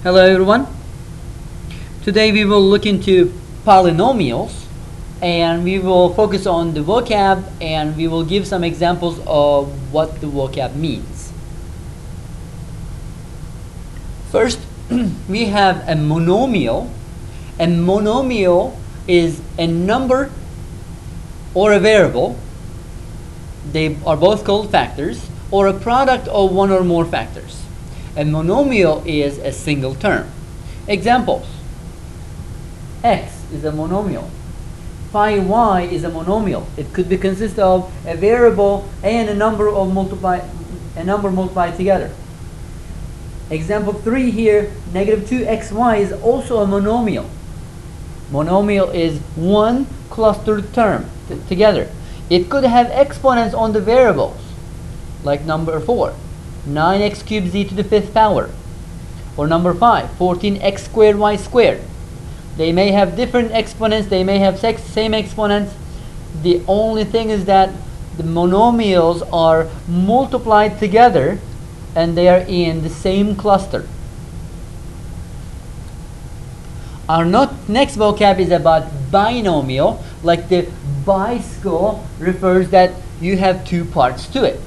Hello everyone. Today we will look into polynomials and we will focus on the vocab and we will give some examples of what the vocab means. First, we have a monomial. A monomial is a number or a variable. They are both called factors, or a product of one or more factors. A monomial is a single term. Examples: x is a monomial. Phi y is a monomial. It could be consist of a variable and a number multiplied together. Example 3 here, negative 2xy is also a monomial. Monomial is one clustered term together. It could have exponents on the variables, like number 4. 9x cubed z to the 5th power, or number 5, 14x squared y squared. They may have different exponents, they may have same exponents. The only thing is that the monomials are multiplied together and they are in the same cluster. Our next vocab is about binomial. Like the bicycle refers that you have two parts to it,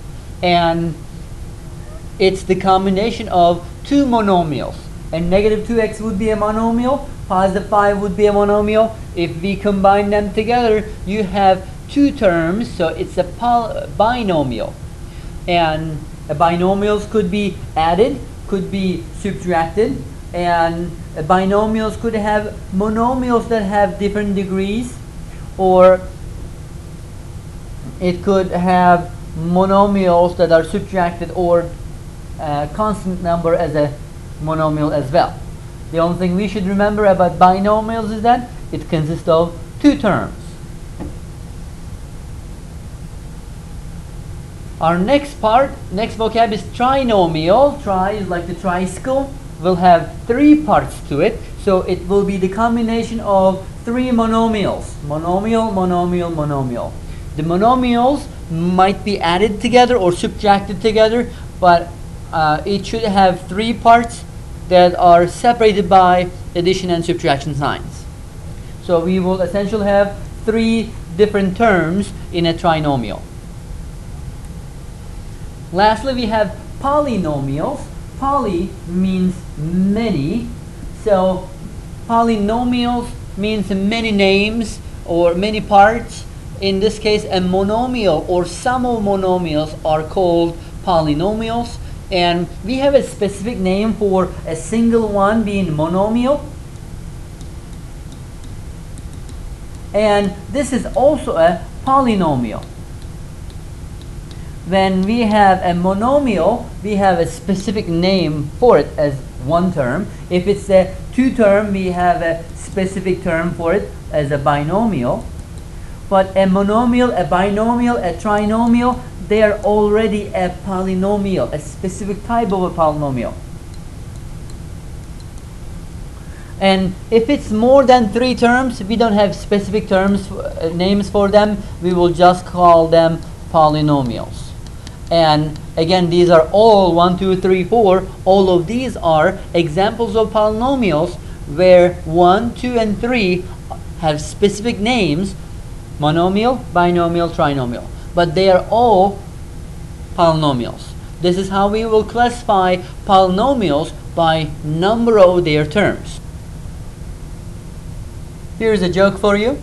and it's the combination of two monomials. And negative 2x would be a monomial, positive 5 would be a monomial. If we combine them together, you have two terms, so it's a binomial. And binomials could be added, could be subtracted, and binomials could have monomials that have different degrees, or it could have monomials that are subtracted or constant number as a monomial as well. The only thing we should remember about binomials is that it consists of two terms. Our next vocab is trinomial. Tri is like the tricycle. Will have three parts to it, so it will be the combination of three monomials. Monomial, monomial, monomial. The monomials might be added together or subtracted together, but it should have three parts that are separated by addition and subtraction signs. So we will essentially have three different terms in a trinomial. Lastly, we have polynomials. Poly means many, so polynomials means many names or many parts. In this case, a monomial or sum of monomials are called polynomials. And we have a specific name for a single one being monomial. And this is also a polynomial. When we have a monomial, we have a specific name for it as one term. If it's a two-term, we have a specific term for it as a binomial. But a monomial, a binomial, a trinomial, they are already a polynomial, a specific type of a polynomial. And if it's more than three terms, we don't have specific terms, names for them. We will just call them polynomials. And again, these are all 1, 2, 3, 4. All of these are examples of polynomials where 1, 2, and 3 have specific names: monomial, binomial, trinomial. But they are all polynomials. This is how we will classify polynomials, by number of their terms. Here's a joke for you.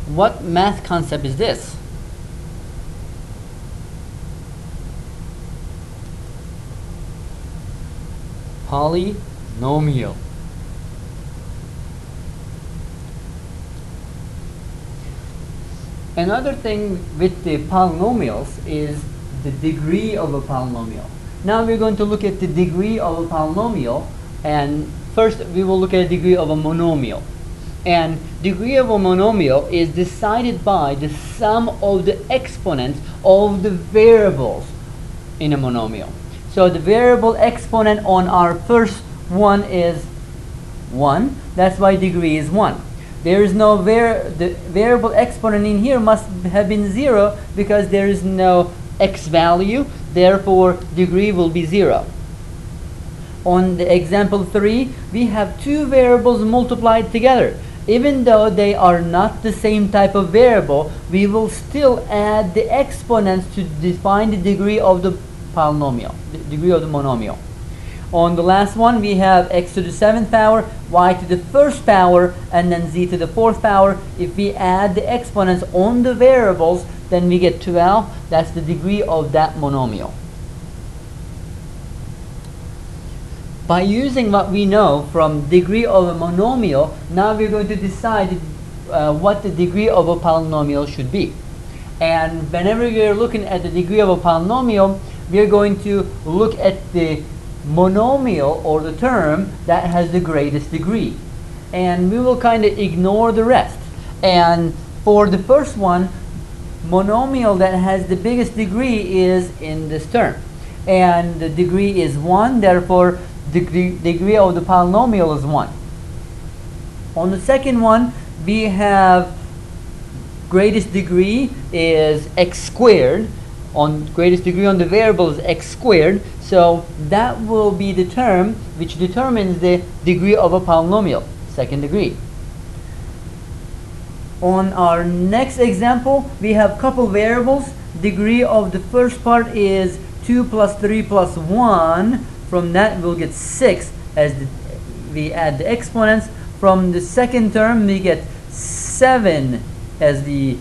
What math concept is this? Polynomial. Another thing with the polynomials is the degree of a polynomial. Now we're going to look at the degree of a polynomial, and first we will look at the degree of a monomial. And degree of a monomial is decided by the sum of the exponents of the variables in a monomial. So the variable exponent on our first one is 1. That's why degree is 1. There is no the variable exponent in here must have been 0 because there is no x value. Therefore, degree will be 0. On the example 3, we have two variables multiplied together. Even though they are not the same type of variable, we will still add the exponents to define the degree of the polynomial, the degree of the monomial. On the last one, we have x to the 7th power, y to the 1st power, and then z to the 4th power. If we add the exponents on the variables, then we get 12. That's the degree of that monomial. By using what we know from degree of a monomial, now we're going to decide what the degree of a polynomial should be. And whenever you're looking at the degree of a polynomial, we're going to look at the monomial or the term that has the greatest degree. And we will kind of ignore the rest. And for the first one, monomial that has the biggest degree is in this term. And the degree is 1, therefore the degree of the polynomial is 1. On the second one, we have greatest degree is x squared. On greatest degree on the variable is x squared. So that will be the term which determines the degree of a polynomial, second degree. On our next example, we have couple variables. Degree of the first part is 2 plus 3 plus 1. From that we'll get 6 as we add the exponents. From the second term we get 7 as the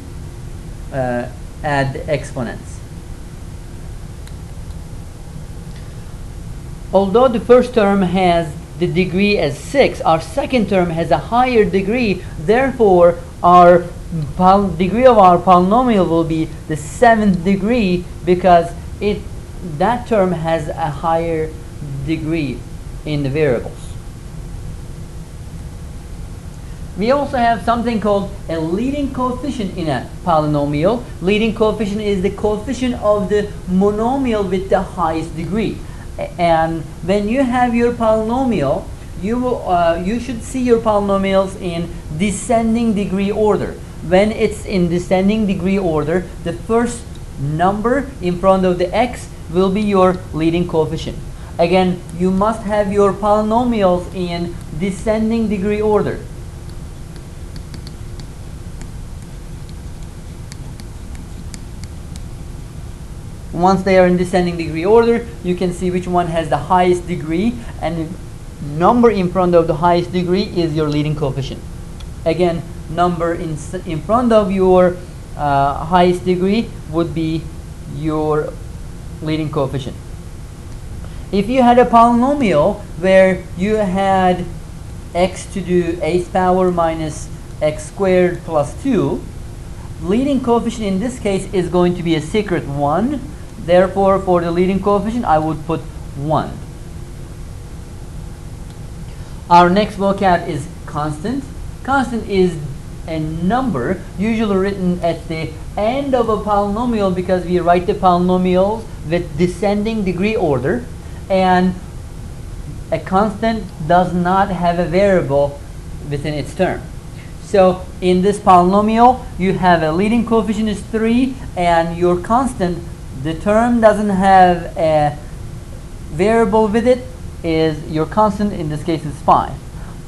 add the exponents. Although the first term has the degree as 6, our second term has a higher degree. Therefore, our degree of our polynomial will be the 7th degree because that term has a higher degree in the variables. We also have something called a leading coefficient in a polynomial. Leading coefficient is the coefficient of the monomial with the highest degree. And when you have your polynomial, you should see your polynomials in descending degree order. When it's in descending degree order, the first number in front of the x will be your leading coefficient. Again, you must have your polynomials in descending degree order. Once they are in descending degree order, you can see which one has the highest degree, and the number in front of the highest degree is your leading coefficient. Again, number in front of your highest degree would be your leading coefficient. If you had a polynomial where you had x to the 8th power minus x squared plus 2, leading coefficient in this case is going to be a secret 1. Therefore, for the leading coefficient, I would put 1. Our next vocab is constant. Constant is a number usually written at the end of a polynomial because we write the polynomials with descending degree order. And a constant does not have a variable within its term. So in this polynomial, you have a leading coefficient is 3, and your constant, the term doesn't have a variable with it, is your constant in this case is 5.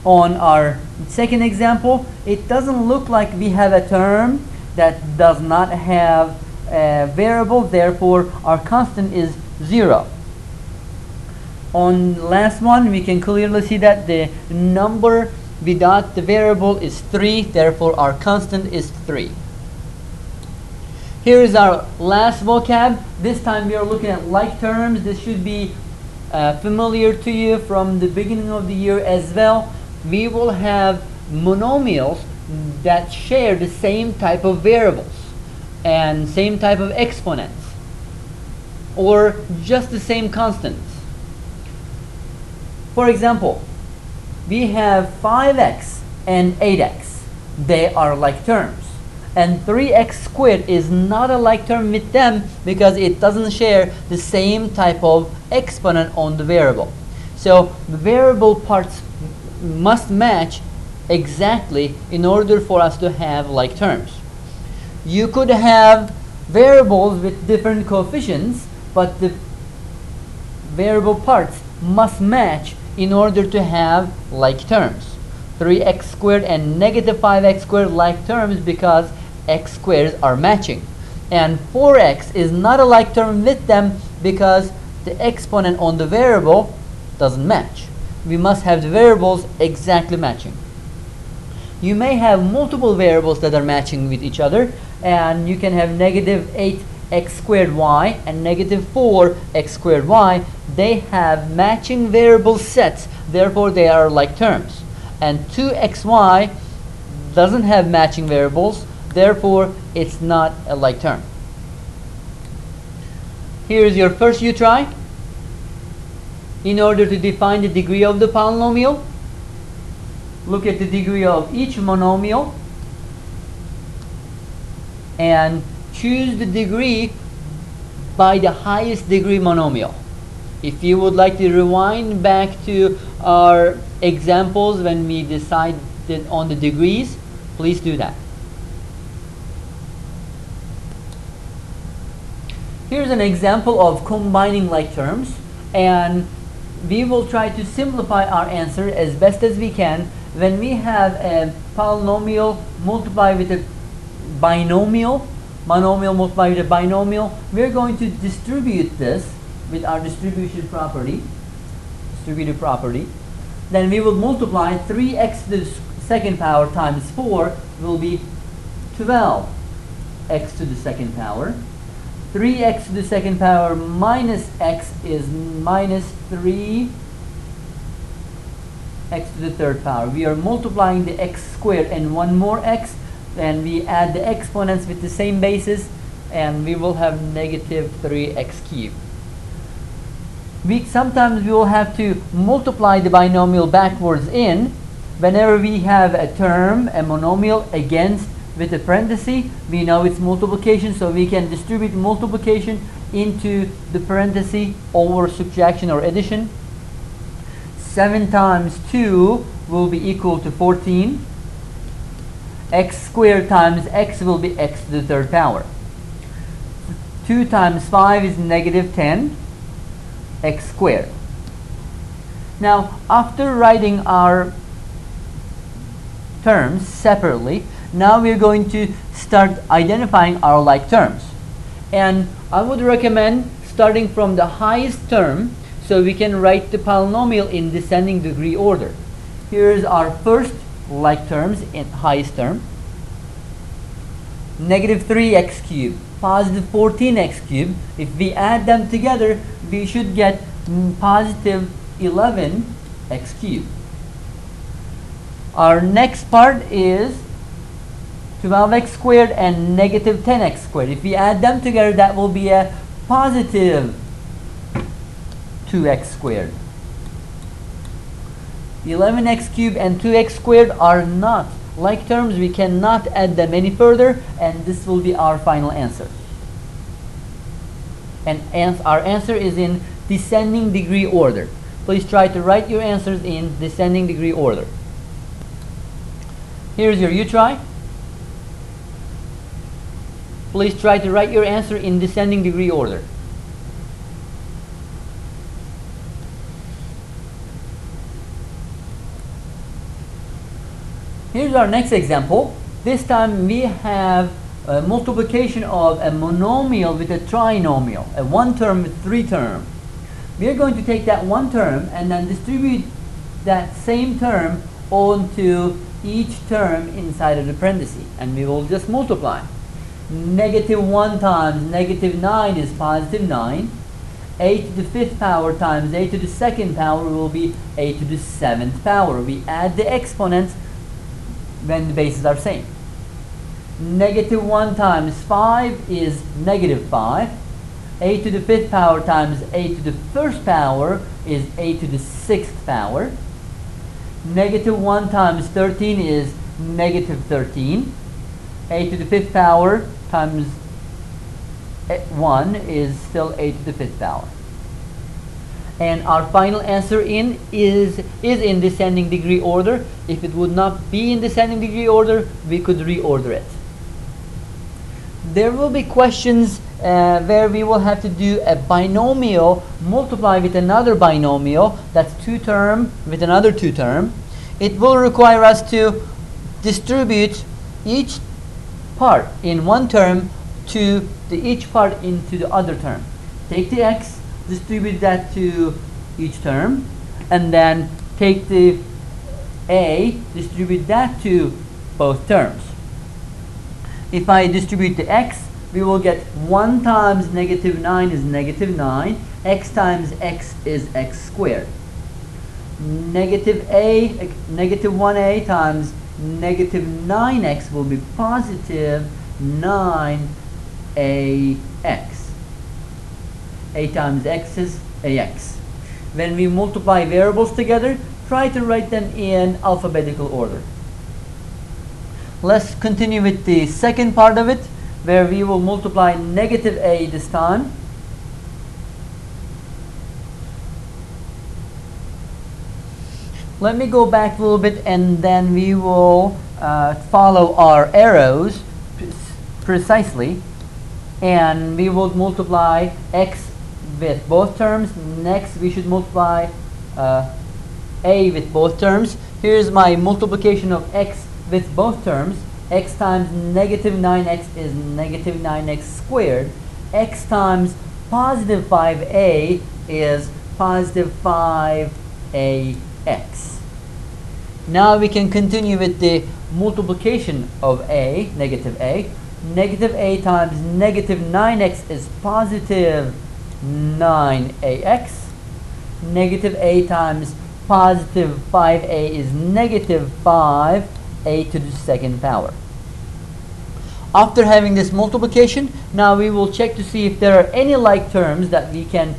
On our second example, it doesn't look like we have a term that does not have a variable, therefore our constant is 0. On last one, we can clearly see that the number without the variable is 3, therefore our constant is 3. Here is our last vocab. This time we are looking at like terms. This should be familiar to you from the beginning of the year as well. We will have monomials that share the same type of variables and same type of exponents, or just the same constants. For example, we have 5x and 8x. They are like terms. And 3x squared is not a like term with them because it doesn't share the same type of exponent on the variable. So the variable parts must match exactly in order for us to have like terms. You could have variables with different coefficients, but the variable parts must match in order to have like terms. 3x squared and negative 5x squared like terms because x squares are matching. And 4x is not a like term with them because the exponent on the variable doesn't match. We must have the variables exactly matching. You may have multiple variables that are matching with each other, and you can have negative 8x squared y and negative 4x squared y. They have matching variable sets, therefore they are like terms. And 2xy doesn't have matching variables, therefore it's not a like term. Here's your first you try. In order to define the degree of the polynomial, look at the degree of each monomial and choose the degree by the highest degree monomial. If you would like to rewind back to our examples when we decided on the degrees, please do that. Here's an example of combining like terms, and we will try to simplify our answer as best as we can. When we have a polynomial multiplied with a binomial, monomial multiplied with a binomial, we're going to distribute this with our distributive property. Then we will multiply 3x to the second power times 4 will be 12x to the second power. 3x to the second power minus x is minus 3x to the third power. We are multiplying the x squared and one more x, and we add the exponents with the same basis, and we will have negative 3x cubed. Sometimes we will have to multiply the binomial backwards in. Whenever we have a term, a monomial against with a parenthesis, we know it's multiplication, so we can distribute multiplication into the parenthesis over subtraction or addition. 7 times 2 will be equal to 14. X squared times x will be x to the third power. 2 times 5 is negative 10 x squared. Now, after writing our terms separately, now we're going to start identifying our like terms. And I would recommend starting from the highest term so we can write the polynomial in descending degree order. Here's our first like terms in highest term. Negative 3x cubed, positive 14x cubed. If we add them together, we should get positive 11x cubed. Our next part is 12x squared and negative 10x squared. If we add them together, that will be a positive 2x squared. 11x cubed and 2x squared are not like terms. We cannot add them any further, and this will be our final answer. And our answer is in descending degree order. Please try to write your answers in descending degree order. Here's your you try. Please try to write your answer in descending degree order. Here's our next example. This time we have a multiplication of a monomial with a trinomial, a one term with 3 terms. We are going to take that one term and then distribute that same term onto each term inside of the parenthesis, and we will just multiply. Negative 1 times negative 9 is positive 9. A to the 5th power times a to the 2nd power will be a to the 7th power. We add the exponents when the bases are same. Negative 1 times 5 is negative 5. A to the 5th power times a to the 1st power is a to the 6th power. Negative 1 times 13 is negative 13. A to the 5th power times 1 is still a to the 5th power. And our final answer is in descending degree order. If it would not be in descending degree order, we could reorder it. there will be questions where we will have to do a binomial multiply with another binomial, that's 2 term with another 2 term. It will require us to distribute each part in one term to each part into the other term. Take the x, distribute that to each term, and then take the a, distribute that to both terms. If I distribute the x, we will get 1 times -9 is -9. X times x is x squared. -1a times -9x will be positive 9ax. A times x is ax. When we multiply variables together, try to write them in alphabetical order. Let's continue with the second part of it, where we will multiply -a this time. Let me go back a little bit, and then we will follow our arrows precisely, and we will multiply x with both terms. Next we should multiply a with both terms. Here's my multiplication of x with both terms. X times -9x is -9x squared. X times positive 5a is positive 5ax. Now we can continue with the multiplication of a, negative a. Negative a times -9x is positive 9ax. Negative a times positive 5a is negative 5a to the second power. After having this multiplication, now we will check to see if there are any like terms that we can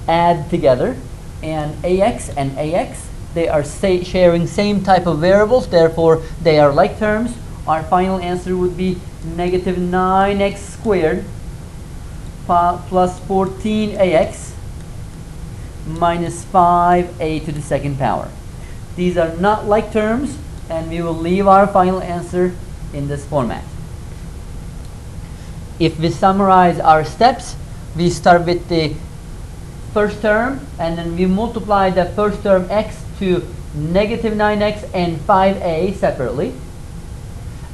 add together. And ax and ax, they are sharing same type of variables, therefore they are like terms. Our final answer would be negative 9x squared plus 14ax minus 5a to the second power. These are not like terms, and we will leave our final answer in this format. If we summarize our steps, we start with the first term, and then we multiply the first term x to negative 9x and 5a separately.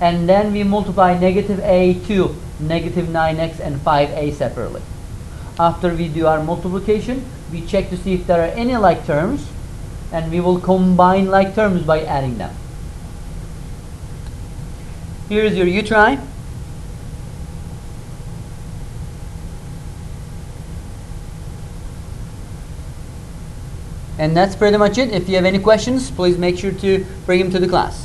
And then we multiply negative a to negative 9x and 5a separately. After we do our multiplication, we check to see if there are any like terms, and we will combine like terms by adding them. Here is your U-try. And that's pretty much it. If you have any questions, please make sure to bring them to the class.